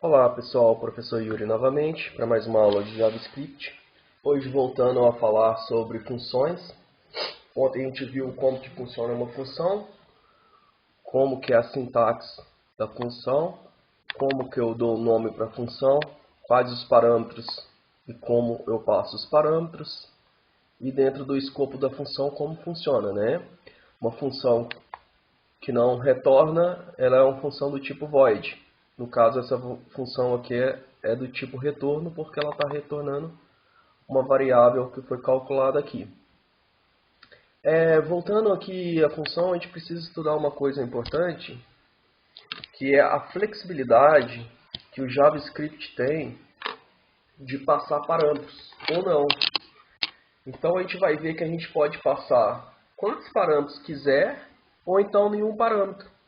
Olá pessoal, professor Yuri novamente para mais uma aula de JavaScript. Hoje voltando a falar sobre funções. Ontem a gente viu como que funciona uma função, como que é a sintaxe da função, como que eu dou o nome para a função, quais os parâmetros e como eu passo os parâmetros, e dentro do escopo da função como funciona, né? Uma função que não retorna, ela é uma função do tipo void. No caso, essa função aqui é do tipo retorno, porque ela está retornando uma variável que foi calculada aqui. Voltando aqui à função, a gente precisa estudar uma coisa importante, que é a flexibilidade que o JavaScript tem de passar parâmetros, ou não. Então a gente vai ver que a gente pode passar quantos parâmetros quiser, ou então nenhum parâmetro.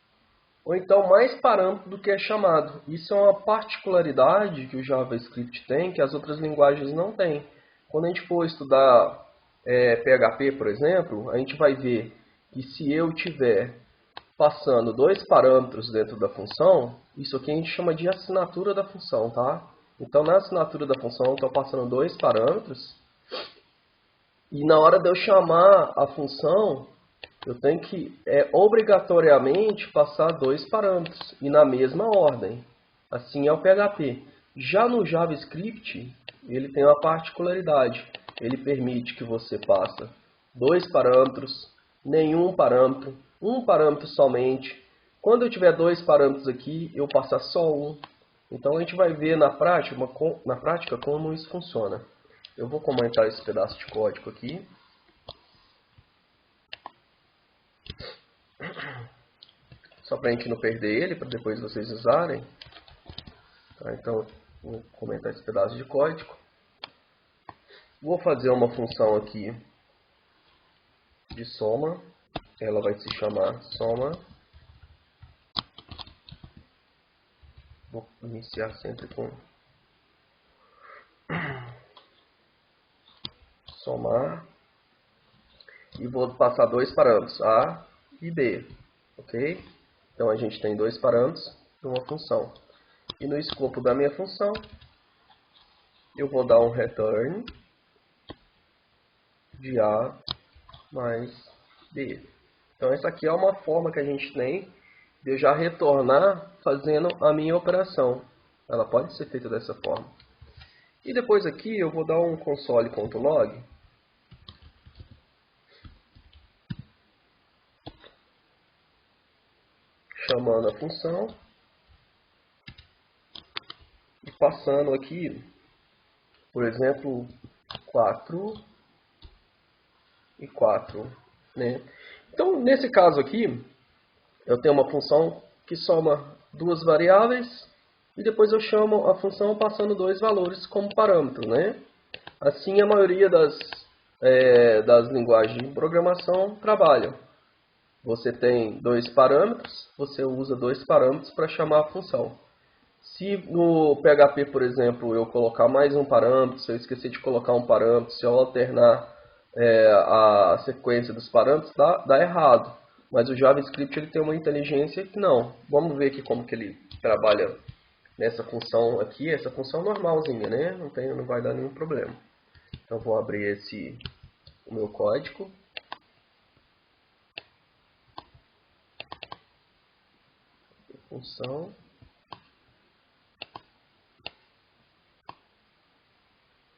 Ou então mais parâmetro do que é chamado. Isso é uma particularidade que o JavaScript tem, que as outras linguagens não têm. Quando a gente for estudar PHP, por exemplo, a gente vai ver que se eu tiver passando dois parâmetros dentro da função, isso aqui a gente chama de assinatura da função, tá? Então na assinatura da função eu estou passando dois parâmetros, e na hora de eu chamar a função, eu tenho que obrigatoriamente passar dois parâmetros e na mesma ordem. Assim é o PHP. Já no JavaScript, ele tem uma particularidade. Ele permite que você passe dois parâmetros, nenhum parâmetro, um parâmetro somente. Quando eu tiver dois parâmetros aqui, eu passar só um. Então a gente vai ver na prática como isso funciona. Eu vou comentar esse pedaço de código aqui. Só para a gente não perder ele, para depois vocês usarem. Tá, então, vou comentar esse pedaço de código. Vou fazer uma função aqui de soma. Ela vai se chamar soma. Vou iniciar sempre com somar. E vou passar dois parâmetros, A e B. Ok? Então, a gente tem dois parâmetros de uma função. E no escopo da minha função, eu vou dar um return de A mais B. Então, essa aqui é uma forma que a gente tem de eu já retornar fazendo a minha operação. Ela pode ser feita dessa forma. E depois aqui eu vou dar um console.log, chamando a função e passando aqui, por exemplo, 4 e 4. Né? Então, nesse caso aqui, eu tenho uma função que soma duas variáveis e depois eu chamo a função passando dois valores como parâmetro, né? Assim a maioria das linguagens de programação trabalham. Você tem dois parâmetros, você usa dois parâmetros para chamar a função. Se no PHP, por exemplo, eu colocar mais um parâmetro, se eu esquecer de colocar um parâmetro, se eu alternar a sequência dos parâmetros, dá errado. Mas o JavaScript ele tem uma inteligência que não. Vamos ver aqui como que ele trabalha nessa função aqui. Essa função normalzinha, né? Não vai dar nenhum problema. Então vou abrir o meu código. Função.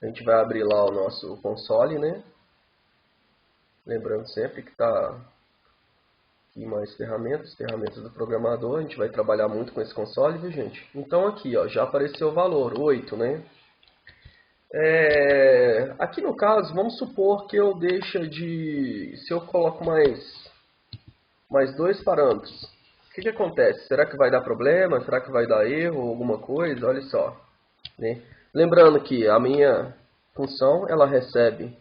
A gente vai abrir lá o nosso console, né? Lembrando sempre que está aqui mais ferramentas do programador. A gente vai trabalhar muito com esse console, viu, gente? Então aqui, ó, já apareceu o valor, 8, né? Aqui no caso, vamos supor que eu deixe de... Se eu coloco mais dois parâmetros, o que acontece? Será que vai dar problema? Será que vai dar erro ou alguma coisa? Olha só. Né? Lembrando que a minha função, ela recebe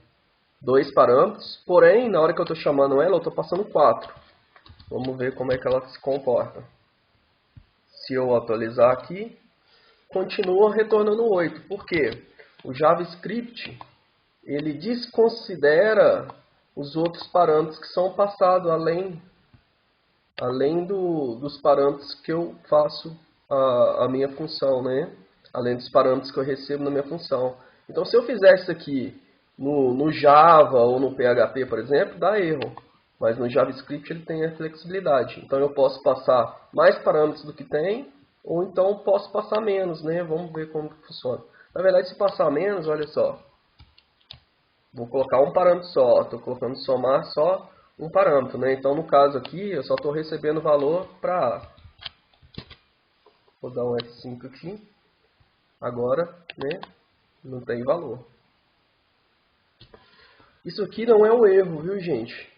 dois parâmetros, porém, na hora que eu estou chamando ela, eu estou passando 4. Vamos ver como é que ela se comporta. Se eu atualizar aqui, continua retornando 8. Por quê? O JavaScript, ele desconsidera os outros parâmetros que são passados além dos parâmetros que eu faço a minha função, né? Além dos parâmetros que eu recebo na minha função. Então, se eu fizer isso aqui no Java ou no PHP, por exemplo, dá erro. Mas no JavaScript ele tem a flexibilidade. Então, eu posso passar mais parâmetros do que tem, ou então posso passar menos, né? Vamos ver como que funciona. Na verdade, se passar menos, olha só. Vou colocar um parâmetro só. Estou colocando somar só um parâmetro, né? Então, no caso aqui, eu só estou recebendo valor para A. Vou dar um F5 aqui. Agora, né? Não tem valor. Isso aqui não é um erro, viu, gente?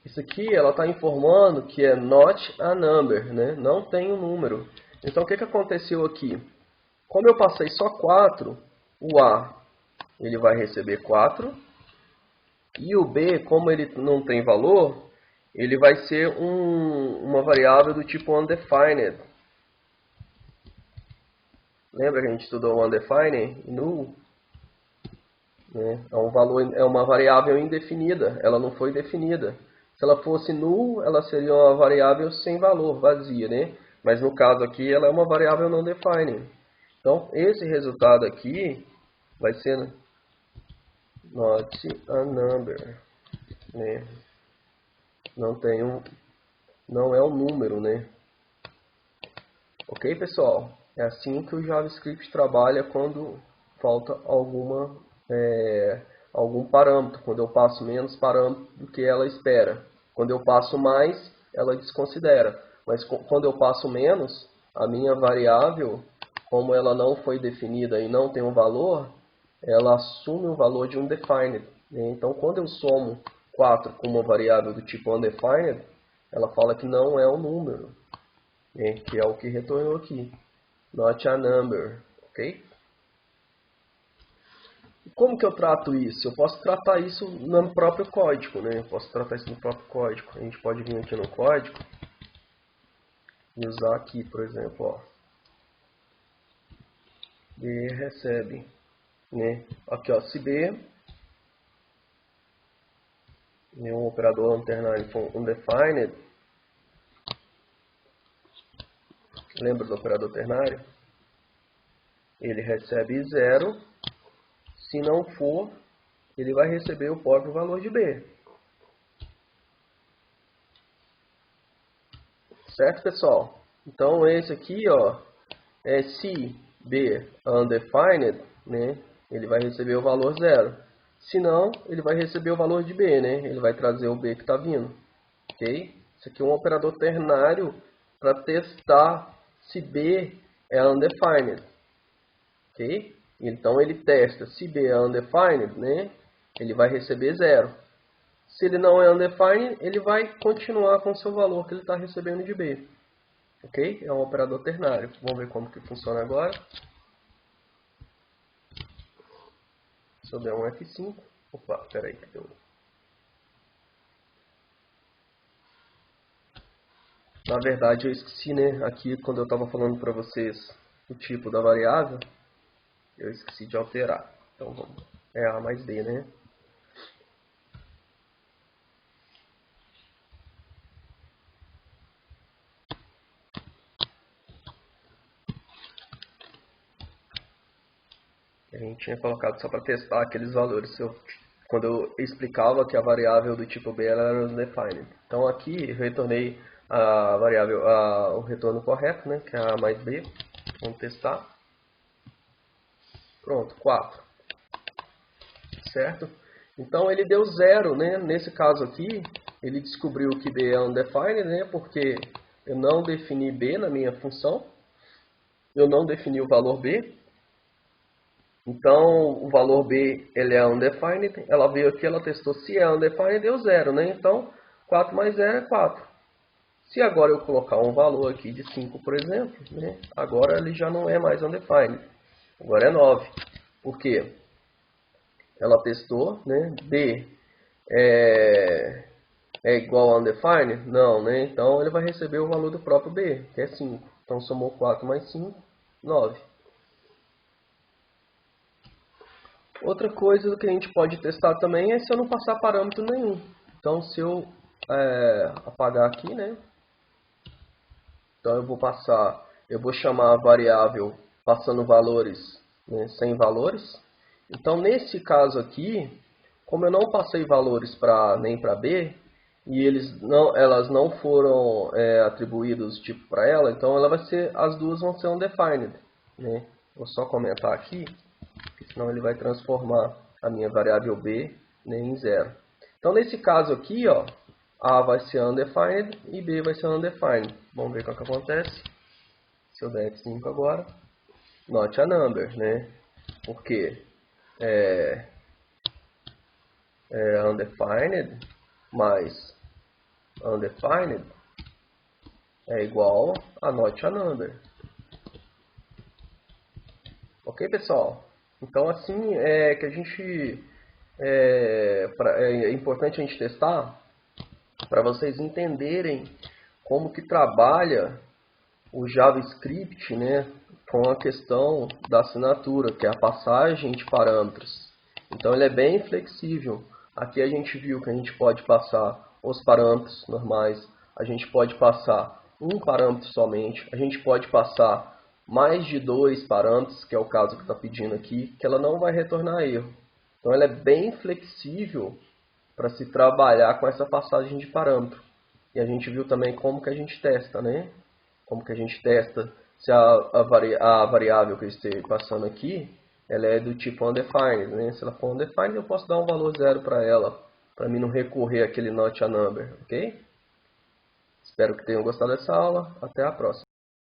Isso aqui, ela está informando que é not a number, né? Não tem um número. Então, o que aconteceu aqui? Como eu passei só 4, o A ele vai receber 4. E o B, como ele não tem valor, ele vai ser uma variável do tipo undefined. Lembra que a gente estudou o undefined? Null. Né? É uma variável indefinida, ela não foi definida. Se ela fosse null, ela seria uma variável sem valor, vazia, né? Mas no caso aqui, ela é uma variável não defined. Então, esse resultado aqui vai ser not a number, né? Não é um número, né? Ok, pessoal? É assim que o JavaScript trabalha quando falta algum parâmetro, quando eu passo menos parâmetro do que ela espera. Quando eu passo mais, ela desconsidera. Mas quando eu passo menos, a minha variável, como ela não foi definida e não tem um valor, ela assume o valor de undefined. Então, quando eu somo 4 com uma variável do tipo undefined, ela fala que não é um número, né? Que é o que retornou aqui. Not a number, ok? E como que eu trato isso? Eu posso tratar isso no próprio código, né? Eu posso tratar isso no próprio código. A gente pode vir aqui no código e usar aqui, por exemplo, ó. B recebe, né? Aqui, ó, se B é um operador undefined for undefined. Lembra do operador ternário? Ele recebe 0. Se não for, ele vai receber o próprio valor de B. Certo, pessoal? Então, esse aqui, ó, se B undefined, né, ele vai receber o valor 0. Se não, ele vai receber o valor de B, né? Ele vai trazer o B que está vindo. Ok? Isso aqui é um operador ternário para testar se B é undefined. Ok? Então, ele testa se B é undefined, né? Ele vai receber 0. Se ele não é undefined, ele vai continuar com o seu valor que ele está recebendo de B. Ok? É um operador ternário. Vamos ver como que funciona agora. Se eu der um F5. Opa, peraí que deu. Na verdade eu esqueci, né? Aqui quando eu estava falando para vocês o tipo da variável, eu esqueci de alterar. Então vamos. É A mais B, né? A gente tinha colocado só para testar aqueles valores. Quando eu explicava que a variável do tipo B era undefined. Então aqui eu retornei a variável, o retorno correto, né? Que é A mais B. Vamos testar. Pronto, 4. Certo? Então ele deu 0, né? Nesse caso aqui, ele descobriu que B é undefined, né? Porque eu não defini B na minha função. Eu não defini o valor B. Então, o valor B ele é undefined. Ela veio aqui, ela testou se é undefined, deu 0, né? Então, 4 mais 0 é 4. Se agora eu colocar um valor aqui de 5, por exemplo, né? Agora ele já não é mais undefined. Agora é 9. Por quê? Ela testou, né? B é igual a undefined? Não, né? Então ele vai receber o valor do próprio B, que é 5. Então somou 4 mais 5, 9. Outra coisa que a gente pode testar também é se eu não passar parâmetro nenhum. Então se eu apagar aqui, né? Então eu vou passar eu vou chamar a variável passando valores, né, sem valores. Então, nesse caso aqui, como eu não passei valores para A nem para B, e elas não foram atribuídos tipo para ela, então as duas vão ser undefined. Né? Vou só comentar aqui, senão ele vai transformar a minha variável B, né, em zero. Então, nesse caso aqui, ó, A vai ser undefined e B vai ser undefined. Vamos ver o que acontece. Se eu der F5 agora, not a number, né? Porque undefined mais undefined é igual a not a number. Ok, pessoal? Então, assim é que a gente é importante a gente testar para vocês entenderem como que trabalha o JavaScript, né, com a questão da assinatura, que é a passagem de parâmetros. Então ele é bem flexível. Aqui a gente viu que a gente pode passar os parâmetros normais, a gente pode passar um parâmetro somente, a gente pode passar mais de 2 parâmetros, que é o caso que está pedindo aqui, que ela não vai retornar erro. Então ela é bem flexível para se trabalhar com essa passagem de parâmetro. E a gente viu também como que a gente testa, né? Como que a gente testa se a variável que eu estou passando aqui, ela é do tipo undefined, né? Se ela for undefined, eu posso dar um valor zero para ela, para mim não recorrer àquele not a number, ok? Espero que tenham gostado dessa aula. Até a próxima.